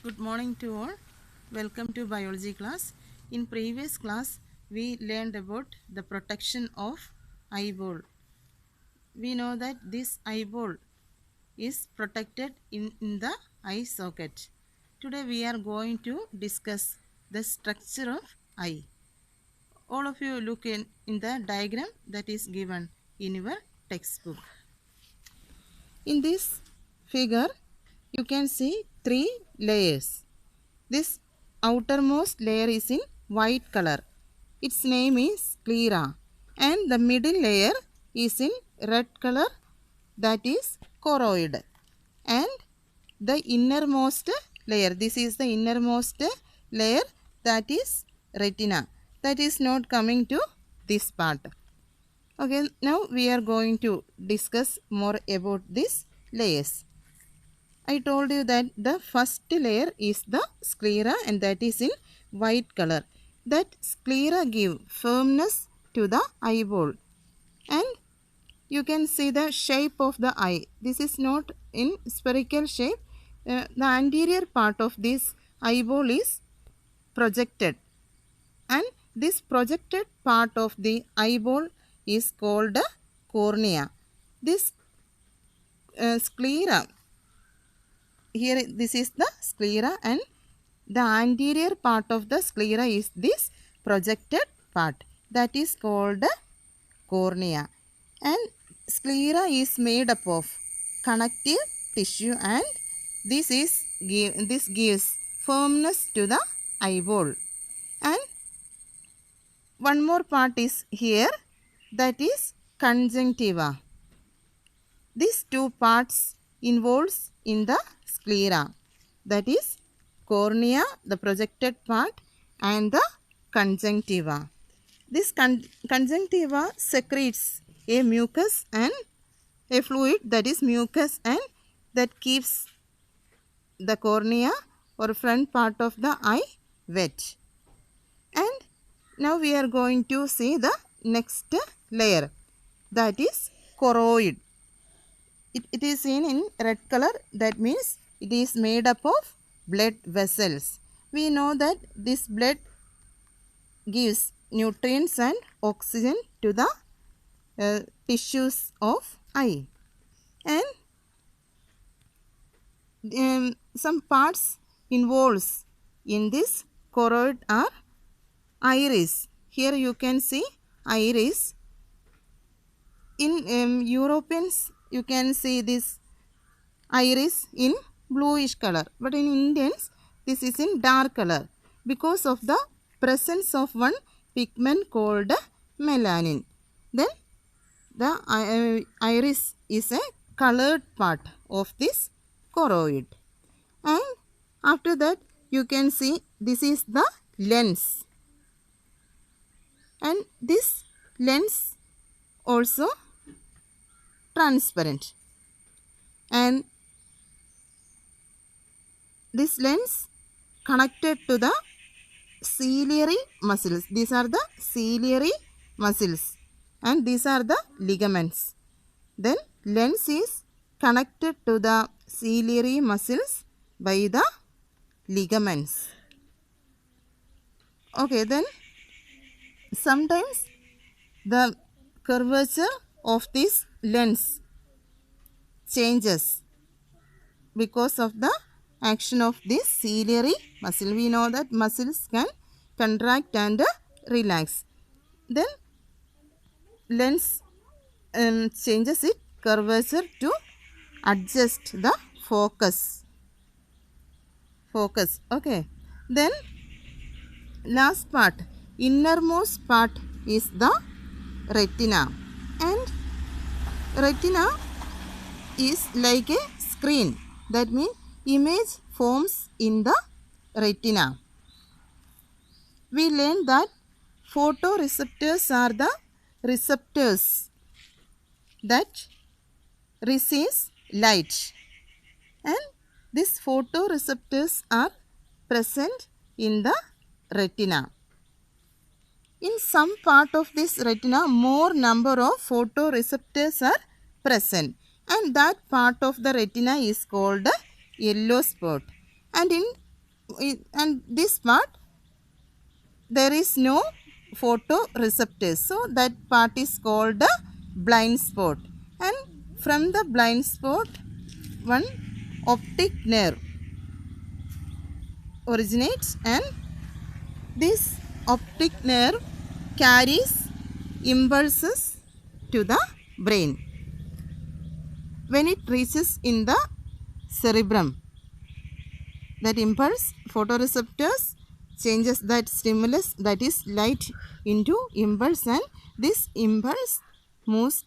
Good morning to all. Welcome to biology class. In previous class, we learned about the protection of eyeball. We know that this eyeball is protected in the eye socket. Today we are going to discuss the structure of eye. All of you look in the diagram that is given in your textbook. In this figure, you can see three layers. This outermost layer is in white color. Its name is sclera. And the middle layer is in red color, that is choroid. And the innermost layer, this is the innermost layer, that is retina. That is not coming to this part. Okay, now we are going to discuss more about these layers. I told you that the first layer is the sclera and that is in white color. That sclera give firmness to the eyeball and you can see the shape of the eye. This is not in spherical shape. The anterior part of this eyeball is projected and this projected part of the eyeball is called cornea. This sclera, here this is the sclera and the anterior part of the sclera is this projected part, that is called cornea. And sclera is made up of connective tissue and this gives firmness to the eyeball. And one more part is here, that is conjunctiva. These two parts involves in the sclera, that is cornea, the projected part, and the conjunctiva. This conjunctiva secretes a mucus and a fluid, that is mucus, and that keeps the cornea or front part of the eye wet. And now we are going to see the next layer, that is choroid. It is seen in red color, that means it is made up of blood vessels. We know that this blood gives nutrients and oxygen to the tissues of eye. And some parts involved in this choroid are iris. Here you can see iris. In Europeans, you can see this iris in bluish color, but in Indians this is in dark color because of the presence of one pigment called melanin. Then the iris is a colored part of this choroid. And after that you can see this is the lens, and this lens also transparent, and this lens connected to the ciliary muscles. These are the ciliary muscles and these are the ligaments. Then lens is connected to the ciliary muscles by the ligaments. Okay, then sometimes the curvature of this lens changes because of the action of this ciliary muscle. We know that muscles can contract and relax. Then lens changes its curvature to adjust the focus. Okay. Then last part, innermost part is the retina, and retina is like a screen. That means image forms in the retina. We learned that photoreceptors are the receptors that receives light, and these photoreceptors are present in the retina. In some part of this retina, more number of photoreceptors are present, and that part of the retina is called a yellow spot. And in and this part there is no photoreceptors, so that part is called the blind spot. And from the blind spot one optic nerve originates, and this optic nerve carries impulses to the brain. When it reaches in the cerebrum, that impulse photoreceptors changes that stimulus, that is light, into impulse, and this impulse moves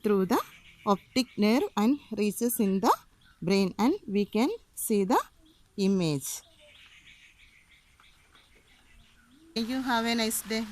through the optic nerve and reaches in the brain, and we can see the image. Thank you. Have a nice day.